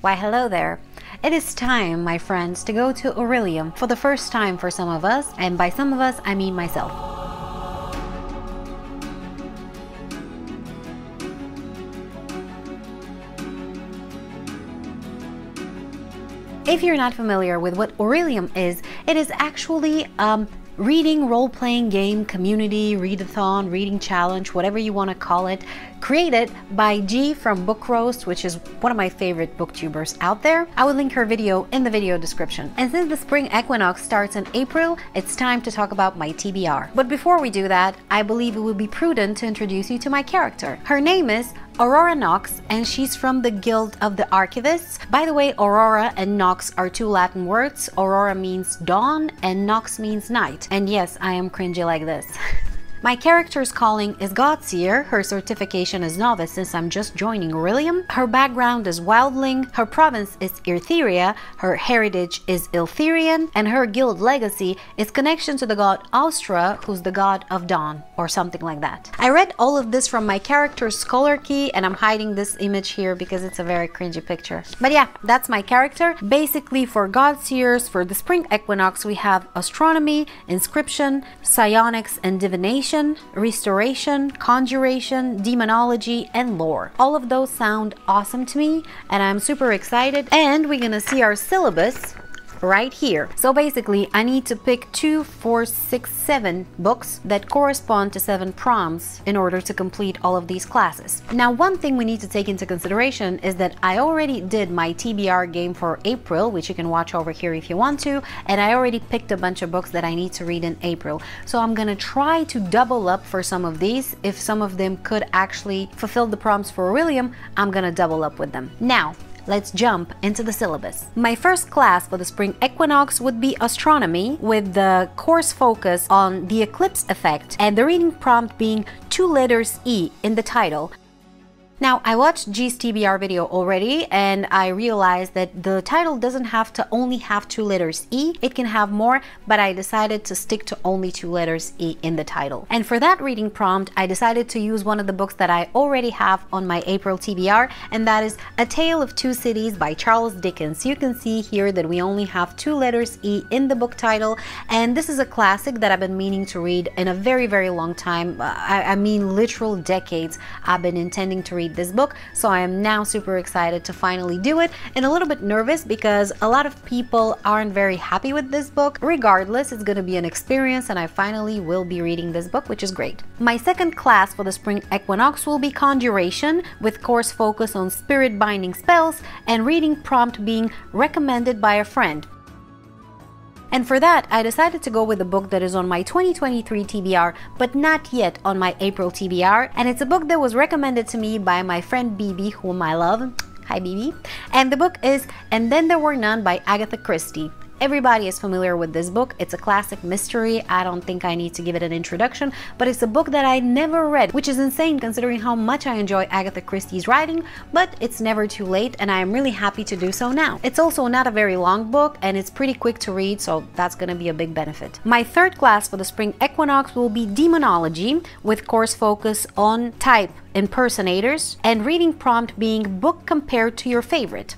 Why hello there. It is time, my friends, to go to Orilium for the first time for some of us, and by some of us I mean myself. If you're not familiar with what Orilium is, it is actually reading role-playing game, community, readathon, reading challenge, whatever you want to call it, created by G from Book Roast, which is one of my favorite booktubers out there. I will link her video in the video description. And since the spring equinox starts in April, it's time to talk about my TBR. But before we do that, I believe it would be prudent to introduce you to my character. Her name is Aurora Nox, and she's from the Guild of the Archivists. By the way, Aurora and Nox are two Latin words. Aurora means dawn and Nox means night. And yes, I am cringy like this. My character's calling is Godseer, her certification is Novice since I'm just joining Orilium. Her background is Wildling, her province is Etheria, her heritage is Iltherian, and her guild legacy is connection to the god Austra, who's the god of dawn, or something like that. I read all of this from my character's scholar key, and I'm hiding this image here because it's a very cringy picture. But yeah, that's my character. Basically, for Godseers, for the spring equinox, we have Astronomy, Inscription, Psionics, and Divination, Restoration, Conjuration, Demonology, and Lore. All of those sound awesome to me, and I'm super excited. And we're gonna see our syllabus right here. So basically, I need to pick 2, 4, 6, 7 books that correspond to 7 prompts in order to complete all of these classes. Now, one thing we need to take into consideration is that I already did my TBR game for April, which you can watch over here if you want to, and I already picked a bunch of books that I need to read in April. So I'm gonna try to double up for some of these. If some of them could actually fulfill the prompts for Orilium, I'm gonna double up with them. Now, let's jump into the syllabus. My first class for the spring equinox would be Astronomy, with the course focus on the eclipse effect and the reading prompt being 2 letters E in the title. Now, I watched G's TBR video already, and I realized that the title doesn't have to only have 2 letters E. It can have more, but I decided to stick to only 2 letters E in the title. And for that reading prompt, I decided to use one of the books that I already have on my April TBR, and that is A Tale of Two Cities by Charles Dickens. You can see here that we only have 2 letters E in the book title, and this is a classic that I've been meaning to read in a very, very long time. I mean literal decades I've been intending to read this book, so I am now super excited to finally do it, and a little bit nervous because a lot of people aren't very happy with this book. Regardless, it's going to be an experience, and I finally will be reading this book, which is great. My second class for the spring equinox will be Conjuration, with course focus on spirit binding spells and reading prompt being recommended by a friend. And for that, I decided to go with a book that is on my 2023 TBR, but not yet on my April TBR. And it's a book that was recommended to me by my friend BB, whom I love. Hi, BB. And the book is And Then There Were None by Agatha Christie. Everybody is familiar with this book. It's a classic mystery. I don't think I need to give it an introduction, but it's a book that I never read, which is insane considering how much I enjoy Agatha Christie's writing, but it's never too late, and I am really happy to do so now. It's also not a very long book, and it's pretty quick to read, so that's gonna be a big benefit. My third class for the spring equinox will be Demonology, with course focus on type impersonators and reading prompt being book compared to your favorite.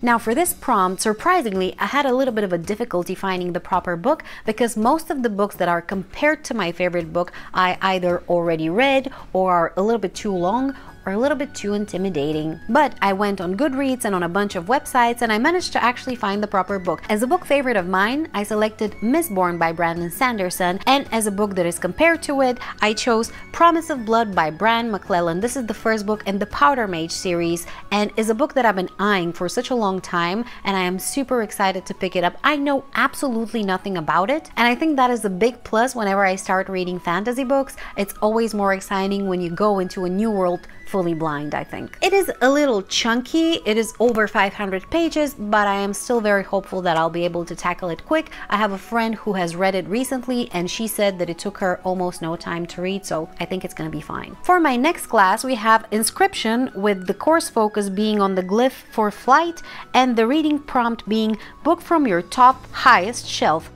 Now for this prompt, surprisingly, I had a little bit of a difficulty finding the proper book because most of the books that are compared to my favorite book I either already read or are a little bit too long or a little bit too intimidating. But I went on Goodreads and on a bunch of websites, and I managed to actually find the proper book. As a book favorite of mine, I selected Mistborn by Brandon Sanderson, and as a book that is compared to it, I chose Promise of Blood by Bran McClellan. This is the first book in the Powder Mage series, and is a book that I've been eyeing for such a long time, and I am super excited to pick it up. I know absolutely nothing about it, and I think that is a big plus whenever I start reading fantasy books. It's always more exciting when you go into a new world fully blind, I think. It is a little chunky, it is over 500 pages, but I am still very hopeful that I'll be able to tackle it quick. I have a friend who has read it recently, and she said that it took her almost no time to read, so I think it's gonna be fine. For my next class, we have Inscription, with the course focus being on the glyph for flight and the reading prompt being book from your top highest shelf.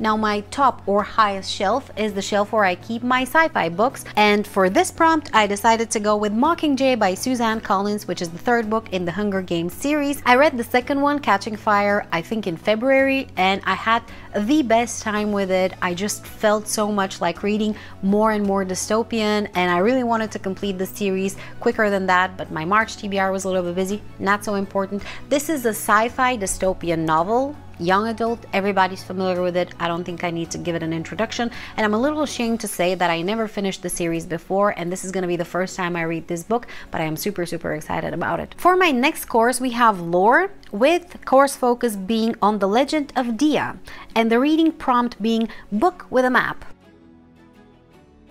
Now my top or highest shelf is the shelf where I keep my sci-fi books, and for this prompt I decided to go with Mockingjay by Suzanne Collins, which is the third book in the Hunger Games series. I read the second one, Catching Fire, I think in February, and I had the best time with it. I just felt so much like reading more and more dystopian, and I really wanted to complete the series quicker than that, but my March TBR was a little bit busy, not so important. This is a sci-fi dystopian novel, young adult, everybody's familiar with it. I don't think I need to give it an introduction, and I'm a little ashamed to say that I never finished the series before, and this is going to be the first time I read this book, but I am super excited about it. For my next course we have lore, with course focus being on the legend of Dia and the reading prompt being book with a map.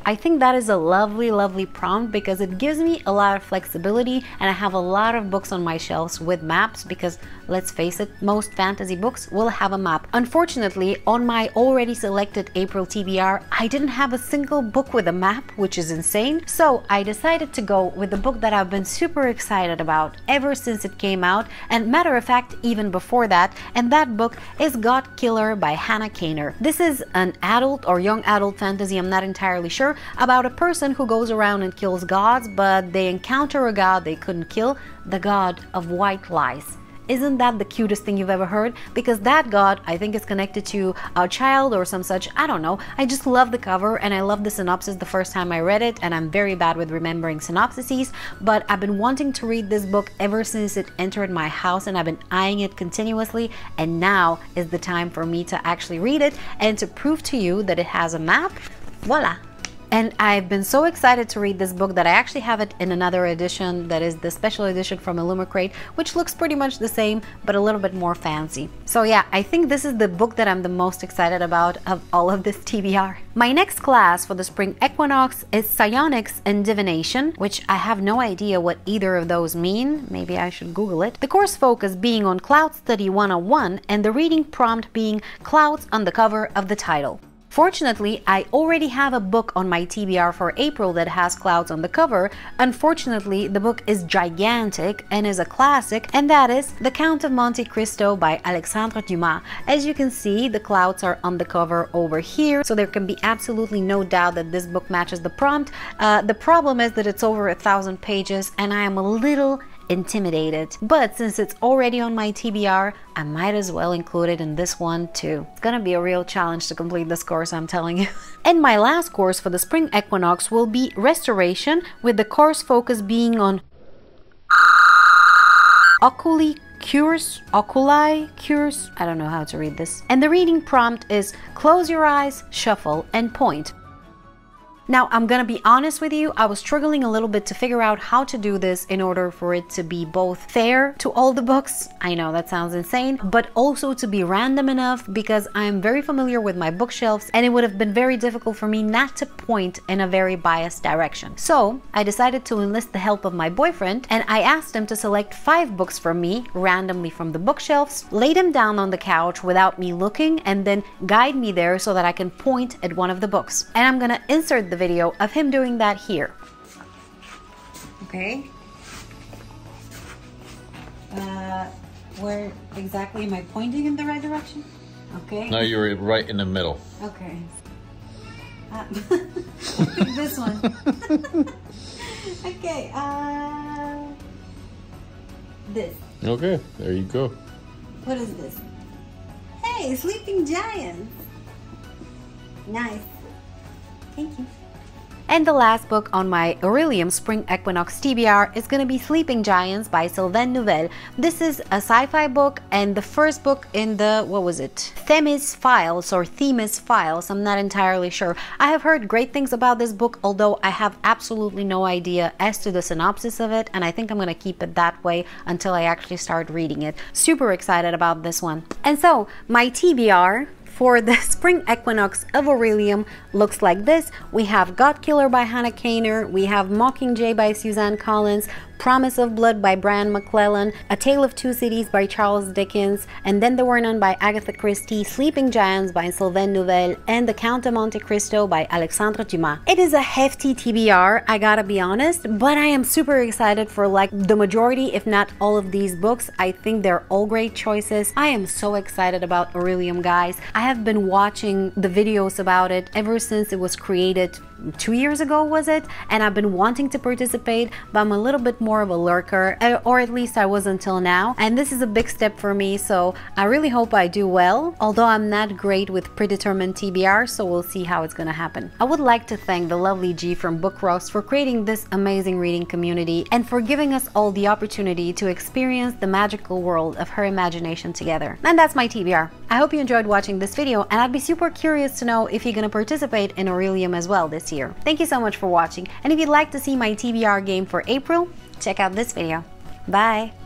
I think that is a lovely prompt because it gives me a lot of flexibility, and I have a lot of books on my shelves with maps because, let's face it, most fantasy books will have a map. Unfortunately, on my already selected April TBR, I didn't have a single book with a map, which is insane. So I decided to go with the book that I've been super excited about ever since it came out, and matter of fact, even before that, and that book is God Killer by Hannah Kaner. This is an adult or young adult fantasy, I'm not entirely sure, about a person who goes around and kills gods, but they encounter a god they couldn't kill, the god of white lies. Isn't that the cutest thing you've ever heard? Because that god, I think, is connected to a child or some such, I don't know. I just love the cover, and I love the synopsis the first time I read it, and I'm very bad with remembering synopsises, but I've been wanting to read this book ever since it entered my house, and I've been eyeing it continuously, and now is the time for me to actually read it and to prove to you that it has a map. Voila! And I've been so excited to read this book that I actually have it in another edition, that is the special edition from Illumicrate, which looks pretty much the same, but a little bit more fancy. So yeah, I think this is the book that I'm the most excited about of all of this TBR. My next class for the spring equinox is Psionics and Divination, which I have no idea what either of those mean. Maybe I should Google it. The course focus being on Cloud Study 101 and the reading prompt being clouds on the cover of the title. Fortunately, I already have a book on my TBR for April that has clouds on the cover. Unfortunately, the book is gigantic and is a classic, and that is The Count of Monte Cristo by Alexandre Dumas. As you can see, the clouds are on the cover over here, so there can be absolutely no doubt that this book matches the prompt. The problem is that it's over 1,000 pages, and I am a little intimidated, but since it's already on my TBR, I might as well include it in this one too. It's gonna be a real challenge to complete this course, I'm telling you. And my last course for the spring equinox will be Restoration, with the course focus being on Oculi Cures, I don't know how to read this. And the reading prompt is close your eyes, shuffle, and point. Now, I'm gonna be honest with you, I was struggling a little bit to figure out how to do this in order for it to be both fair to all the books, I know that sounds insane, but also to be random enough, because I am very familiar with my bookshelves and it would have been very difficult for me not to point in a very biased direction. So I decided to enlist the help of my boyfriend, and I asked him to select 5 books for me randomly from the bookshelves, lay them down on the couch without me looking, and then guide me there so that I can point at one of the books. And I'm gonna insert the video of him doing that here. Okay. Where exactly am I pointing in the right direction? Okay. No, you're right in the middle. Okay. This one. Okay. This. Okay, there you go. What is this? Hey, Sleeping Giants. Nice. Thank you. And the last book on my Orilium Spring Equinox TBR is going to be Sleeping Giants by Sylvain Nouvel. This is a sci-fi book and the first book in the, what was it? Themis Files or Themis Files, I'm not entirely sure. I have heard great things about this book, although I have absolutely no idea as to the synopsis of it, and I think I'm going to keep it that way until I actually start reading it. Super excited about this one. And so, my TBR for the spring equinox of Orilium looks like this. We have God Killer by Hannah Kaner, we have Mockingjay by Suzanne Collins, Promise of Blood by Brian McClellan, A Tale of Two Cities by Charles Dickens, And Then There Were None by Agatha Christie, Sleeping Giants by Sylvain Neuvel, and The Count of Monte Cristo by Alexandre Dumas. It is a hefty TBR, I gotta be honest, but I am super excited for like the majority, if not all of these books. I think they're all great choices. I am so excited about Orilium, guys. I have been watching the videos about it ever since it was created 2 years ago, was it? And I've been wanting to participate, but I'm a little bit more of a lurker, or at least I was until now. And this is a big step for me, so I really hope I do well, although I'm not great with predetermined TBR, so we'll see how it's gonna happen. I would like to thank the lovely G from Book Roast for creating this amazing reading community and for giving us all the opportunity to experience the magical world of her imagination together. And that's my TBR. I hope you enjoyed watching this video, and I'd be super curious to know if you're gonna participate in Orilium as well this year. Thank you so much for watching, and if you'd like to see my TBR game for April, check out this video. Bye!